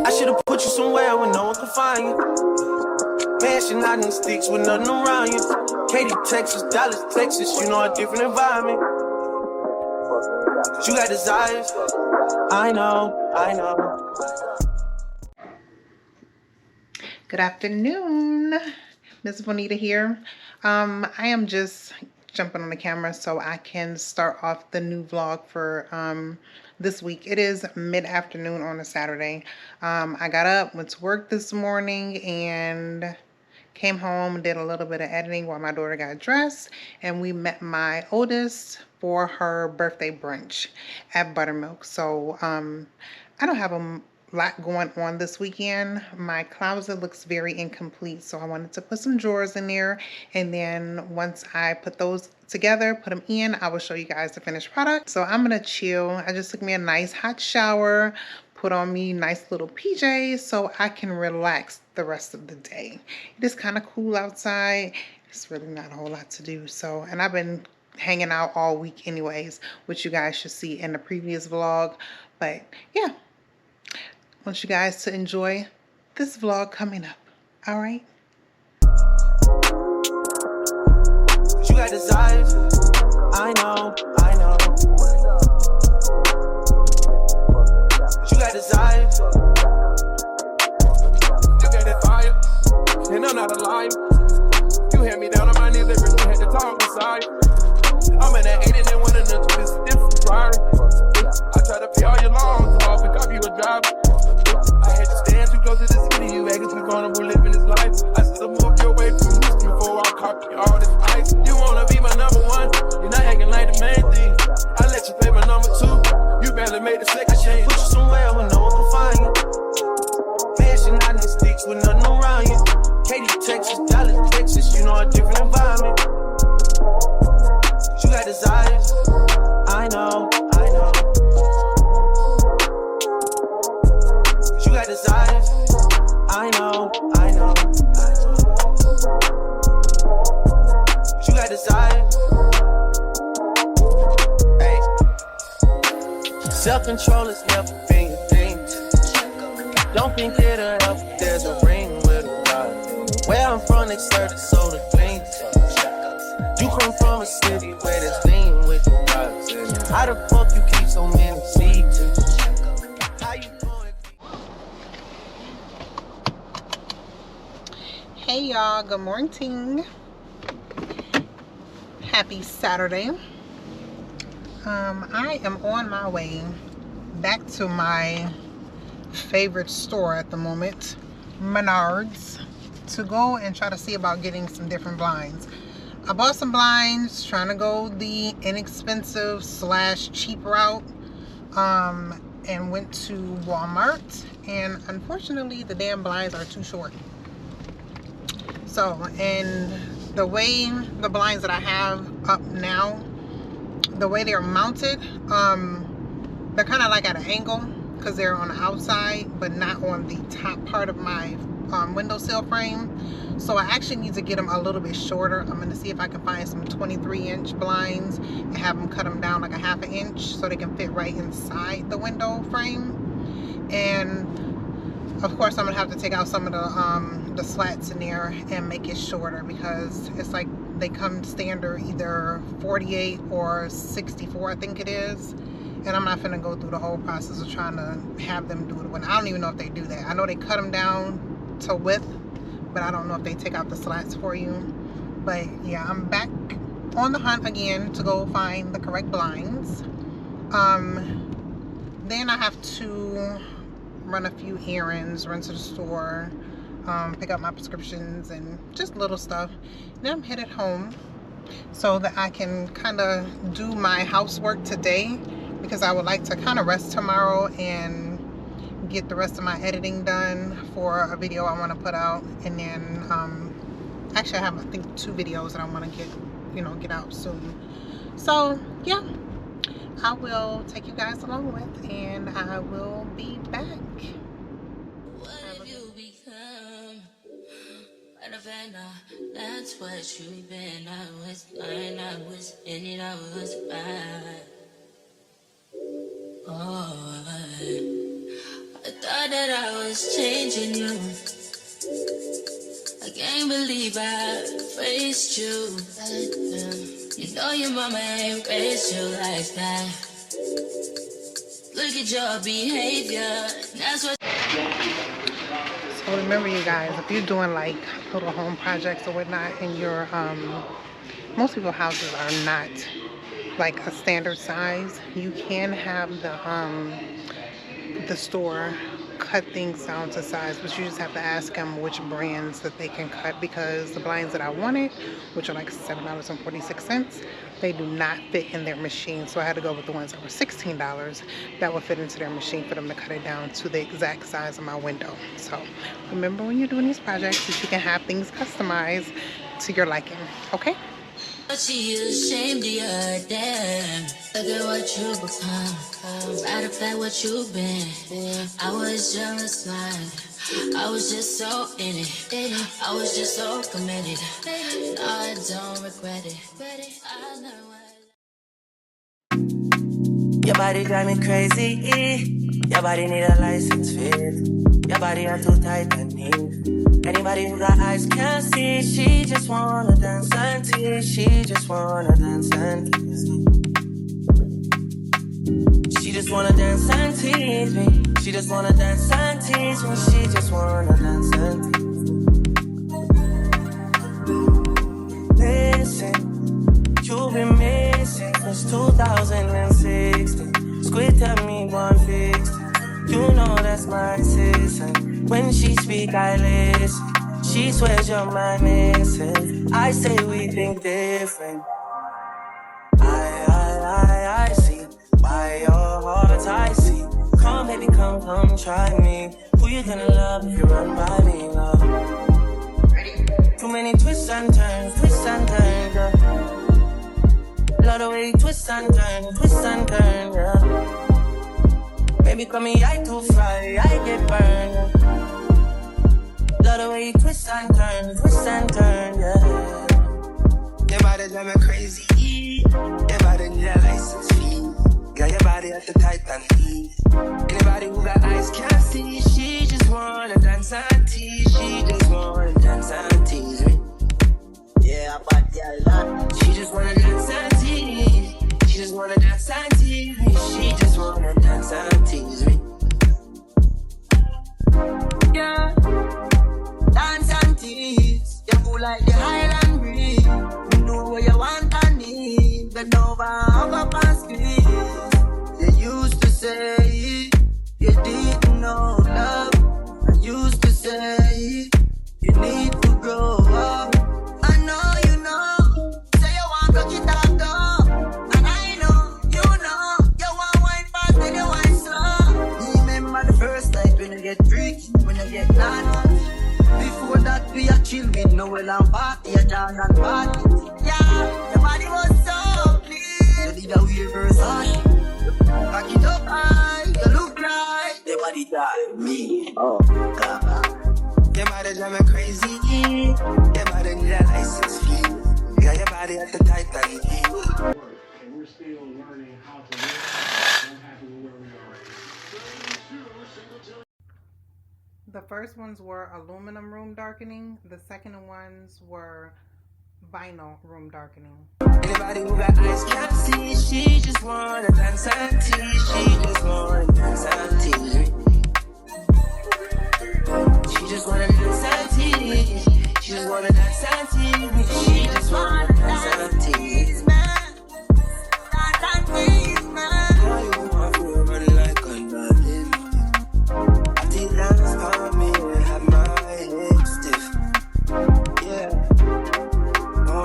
I should've put you somewhere where no one could find you. Mansion out in the sticks with nothing around you. Katy, Texas, Dallas, Texas, you know a different environment. You got desires, I know. Good afternoon, Miss Vonita here. I am just jumping on the camera so I can start off the new vlog for this week. It is mid-afternoon on a Saturday. I got up, went to work this morning, and came home, did a little bit of editing while my daughter got dressed, and we met my oldest for her birthday brunch at Buttermilk. So I don't have a lot going on this weekend. My closet looks very incomplete, so I wanted to put some drawers in there, and then once I put those together, put them in, I will show you guys the finished product. So I'm gonna chill. I just took me a nice hot shower, put on me nice little PJs so I can relax the rest of the day. It is kind of cool outside. It's really not a whole lot to do. So, and I've been hanging out all week anyways, which you guys should see in the previous vlog. But yeah, I want you guys to enjoy this vlog coming up. All right. You got desires, I know. You got desires. You got that fire, and I'm not a liar. You had me down on my knees every day, had to talk beside. I'm in that 80 and one of the twist different prior. I try to pay all your loans off and copy you a driver. I had to stand too close to the city, you acting too vulnerable living this life. I still moved your way from Houston before I copy all this ice. You wanna be my number one, you're not acting like the main thing. I let you play my number two, you barely made the second change. Put you somewhere where no one can find you. Mansion out in the sticks with nothing around you. Katy, Texas, Dallas, Texas, you know a different environment. You got desires, I know. You got desires, I know. You got desires. Hey. Self-control has never been your thing. Don't think it'll help if there's a ring with a rod. Where I'm from, they serve the soda clean. You come from a city where there's lean with the rocks. How the fuck you keep so many seeds? How you doing? Hey y'all, good morning. Happy Saturday. I am on my way back to my favorite store at the moment, Menards, to go and try to see about getting some different blinds. I bought some blinds, trying to go the inexpensive / cheap route, and went to Walmart, and unfortunately the damn blinds are too short. So, and the way the blinds that I have up now, the way they're mounted, they're kind of like at an angle because they're on the outside but not on the top part of my windowsill frame. So I actually need to get them a little bit shorter. I'm going to see if I can find some 23-inch blinds and have them cut them down like a ½ inch so they can fit right inside the window frame. And of course I'm going to have to take out some of the slats in there and make it shorter because it's like they come standard either 48 or 64, I think it is. And I'm not going to go through the whole process of trying to have them do it when I don't even know if they do that. I know they cut them down to width, but I don't know if they take out the slats for you. But yeah, I'm back on the hunt again to go find the correct blinds. Then I have to run a few errands, run to the store, pick up my prescriptions and just little stuff. Then I'm headed home so that I can kind of do my housework today, because I would like to kind of rest tomorrow and get the rest of my editing done for a video I want to put out. And then actually I have, I think, 2 videos that I want to get out soon. So yeah, I will take you guys along with, and I will be back. What have you become? That's what you've been. I was blind, I was in it, I was bad. Oh, I thought Thought that I was changing you. I can't believe I faced you. You know your mama ain't raised you like that. Look at your behavior. That's what. So remember, you guys, if you're doing like little home projects or whatnot, and your most people's houses are not like a standard size, you can have the store cut things down to size, but you just have to ask them which brands that they can cut, because the blinds that I wanted, which are like $7.46, they do not fit in their machine. So I had to go with the ones that were $16 that would fit into their machine for them to cut it down to the exact size of my window. So remember, when you're doing these projects, that you can have things customized to your liking. Okay? She is ashamed of your damn. Look at what you become. Matter of fact, what you've been. I was just mine. I was just so in it. I was just so committed. And I don't regret it. I know your body drive me crazy. Your body need a license fit. Your body are too tight and neat. Anybody who got eyes can't see. She just wanna dance and tease. She just wanna dance and tease me. She just wanna dance and tease me. She just wanna dance and tease me. She just wanna dance and tease me. Listen, you've been missing since 2016. Squid tell me one fix. You know that's my sister. When she speak, I listen. She swears you're my missus. I say we think different. I see. By your heart, I see. Come, baby, come, try me. Who you gonna love if you run by me, love? Too many twists and turns, yeah. Love the way you twist and turn, yeah. Baby, call me, I too fly, I get burned, yeah. Love the way you twist and turn, yeah. Your body drive me crazy. Your body need a license fee. Got your body at the Titan heat. Anybody who got eyes can't see. She just wanna dance and tease. She just wanna dance and tease me. Yeah, but yeah, she just wanna dance and tease. She just wanna dance and tease me. She just wanna dance and tease me. Yeah, dance and tease. You cool like the Highland breeze. You know what you want and need. Bend over, hug up and squeeze. You used to say you didn't know love. I used to say you need to grow up. I know you know. Say you want to get up though. And I know, you know. You want wine fast and you wine slow. Remember the first night when you get freaky, when you get naughty. Before that we a chill with Noel and party, a dance and party. Yeah, your body was so clean. You did a weird version. Back it up high, you look like your body drive me. Oh, God. Your body drive me crazy. Your body need a license fee. You got your body at the Titan heat. And we're still learning how to live. I'm happy with where we are right now. The first ones were aluminum room darkening. The second ones were vinyl room darkening. Anybody who got eyes can't see. She just wanna dance and tease. She just wanna dance and tease. She just wanna dance and tease. She just wanna dance and tease. She just wanna dance and tease. Dance and tease, man. How you want to run like a nothing? I think that's how me have my head stiff. Yeah.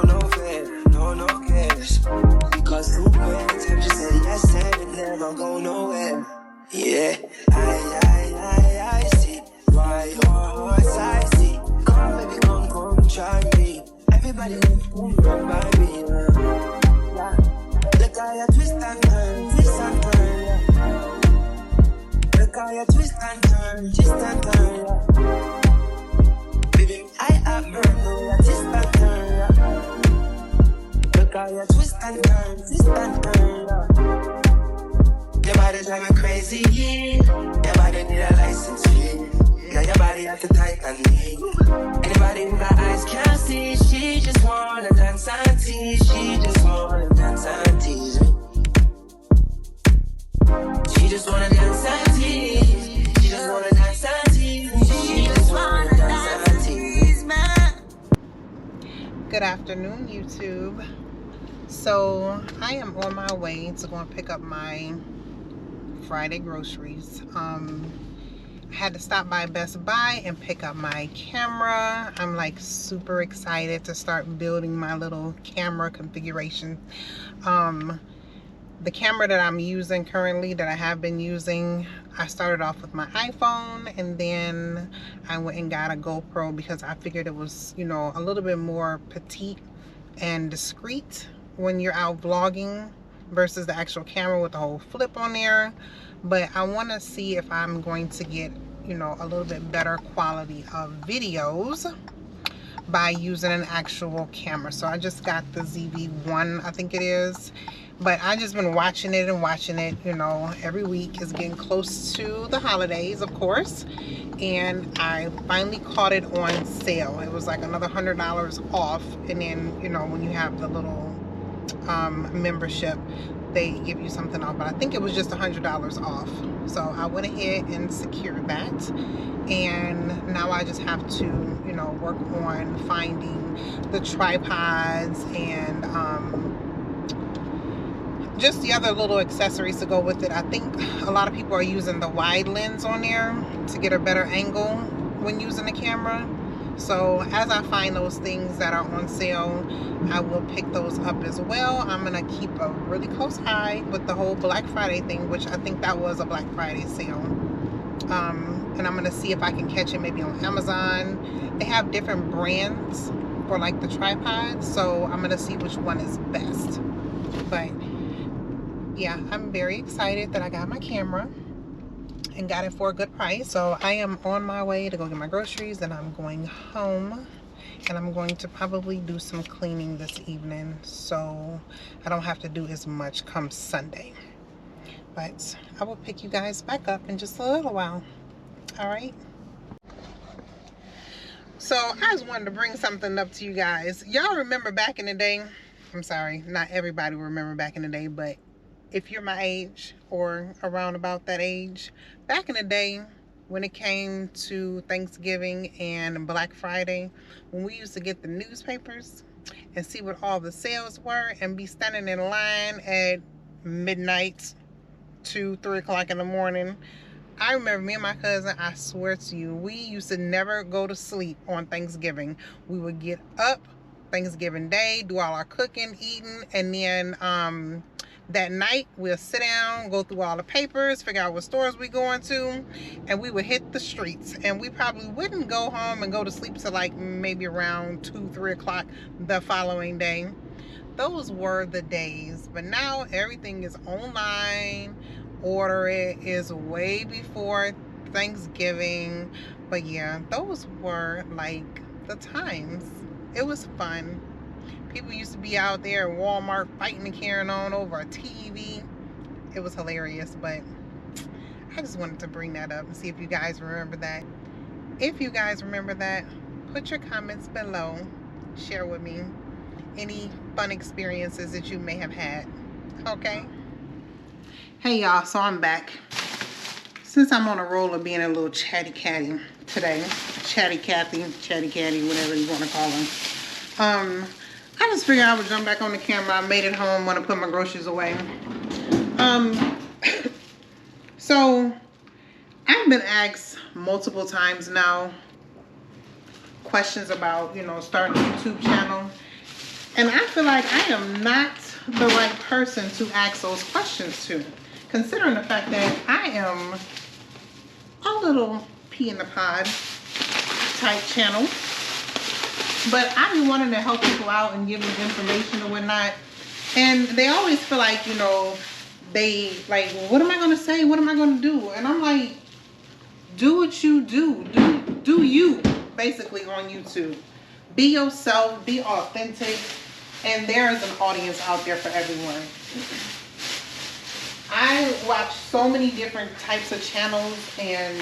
No fair, no cares. Because who cares? I'm just saying yes and it never go nowhere. Yeah, I see. Why your hearts I see. Come baby, come try me. Everybody run by me. Look how you twist and turn, yeah. Look how you twist and turn, yeah. Baby, I have heard no, you twist and turn, yeah. Look how you twist and turn, yeah. Your body body drive me crazy, yeah. Your body need a license fee. Got your body at the tight and me. Anybody who got eyes can't see. She just wanna dance and tease. She just wanna dance and tease me. She just wanna dance and tease. She just wanna dance and tease me. She just wanna dance and tease me. Good afternoon, YouTube. So I am on my way to go and pick up my Friday groceries. I had to stop by Best Buy and pick up my camera. I'm like super excited to start building my little camera configuration. The camera that I'm using currently, that I have been using, I started off with my iPhone, and then I went and got a GoPro because I figured it was, you know, a little bit more petite and discreet when you're out vlogging versus the actual camera with the whole flip on there. But I want to see if I'm going to get, you know, a little bit better quality of videos by using an actual camera. So I just got the ZV-1, I think it is. But I just been watching it, you know, every week. Is getting close to the holidays, of course. And I finally caught it on sale. It was like another $100 off. And then, you know, when you have the little membership, they give you something off. But I think it was just $100 off. So I went ahead and secured that. And now I just have to, you know, work on finding the tripods and just the other little accessories to go with it. I think a lot of people are using the wide lens on there to get a better angle when using the camera. So as I find those things that are on sale, I will pick those up as well. I'm gonna keep a really close eye with the whole Black Friday thing, which I think that was a Black Friday sale. And I'm gonna see if I can catch it maybe on Amazon. They have different brands for like the tripods, so I'm gonna see which one is best. But yeah, I'm very excited that I got my camera and got it for a good price. So I am on my way to go get my groceries, and I'm going home, and I'm going to probably do some cleaning this evening so I don't have to do as much come Sunday. But I will pick you guys back up in just a little while. All right. So I just wanted to bring something up to you guys. Y'all remember back in the day, I'm sorry, not everybody will remember back in the day, but if you're my age or around about that age, back in the day when it came to Thanksgiving and Black Friday, when we used to get the newspapers and see what all the sales were and be standing in line at midnight, 2, 3 o'clock in the morning. I remember me and my cousin, I swear to you, we used to never go to sleep on Thanksgiving. We would get up Thanksgiving Day, do all our cooking, eating, and then that night we'll sit down, go through all the papers, figure out what stores we going to, and we would hit the streets. And we probably wouldn't go home and go to sleep till like maybe around 2, 3 o'clock the following day. Those were the days. But now everything is online. Order it is way before Thanksgiving. But yeah, those were like the times. It was fun. People used to be out there at Walmart fighting and carrying on over a TV. It was hilarious, but I just wanted to bring that up and see if you guys remember that. If you guys remember that, put your comments below. Share with me any fun experiences that you may have had. Okay? Hey y'all, so I'm back. Since I'm on a roll of being a little chatty catty today, chatty Cathy, whatever you want to call them. I just figured I would jump back on the camera. I made it home when I put my groceries away. So I've been asked multiple times now questions about, you know, starting a YouTube channel. And I feel like I am not the right person to ask those questions to, considering the fact that I am a little pea in the pod type channel. But I be wanting to help people out and give them information and whatnot. And they always feel like, you know, they like, well, what am I going to say? What am I going to do? And I'm like, do what you do. Do you, basically, on YouTube. Be yourself. Be authentic. And there is an audience out there for everyone. I watch so many different types of channels and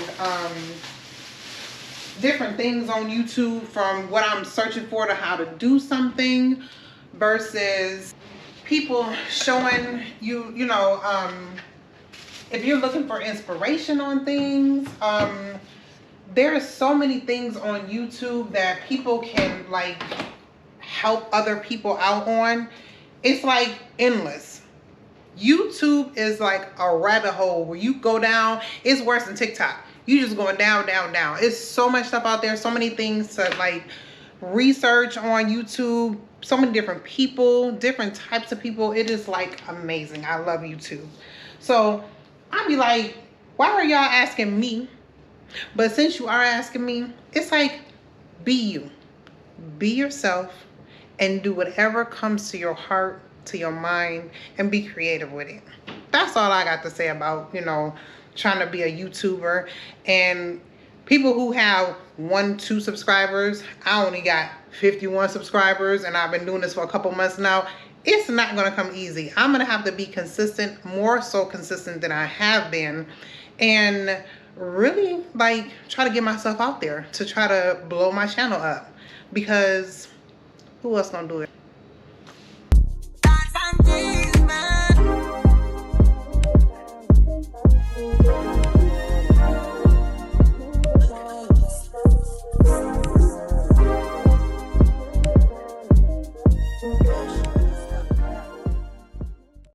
different things on YouTube, from what I'm searching for to how to do something, versus people showing you, you know, if you're looking for inspiration on things, there are so many things on YouTube that people can like help other people out on. It's like endless. YouTube is like a rabbit hole where you go down. It's worse than TikTok. You just going down, down, down. It's so much stuff out there. So many things to like research on YouTube. So many different people, different types of people. It is like amazing. I love YouTube. So I'd be like, why are y'all asking me? But since you are asking me, it's like, be you. Be yourself and do whatever comes to your heart, to your mind, and be creative with it. That's all I got to say about, you know, trying to be a YouTuber. And people who have 1-2 subscribers, I only got 51 subscribers and I've been doing this for a couple months now. It's not going to come easy. I'm going to have to be consistent, more so consistent than I have been, and really like try to get myself out there to try to blow my channel up, because who else gonna do it?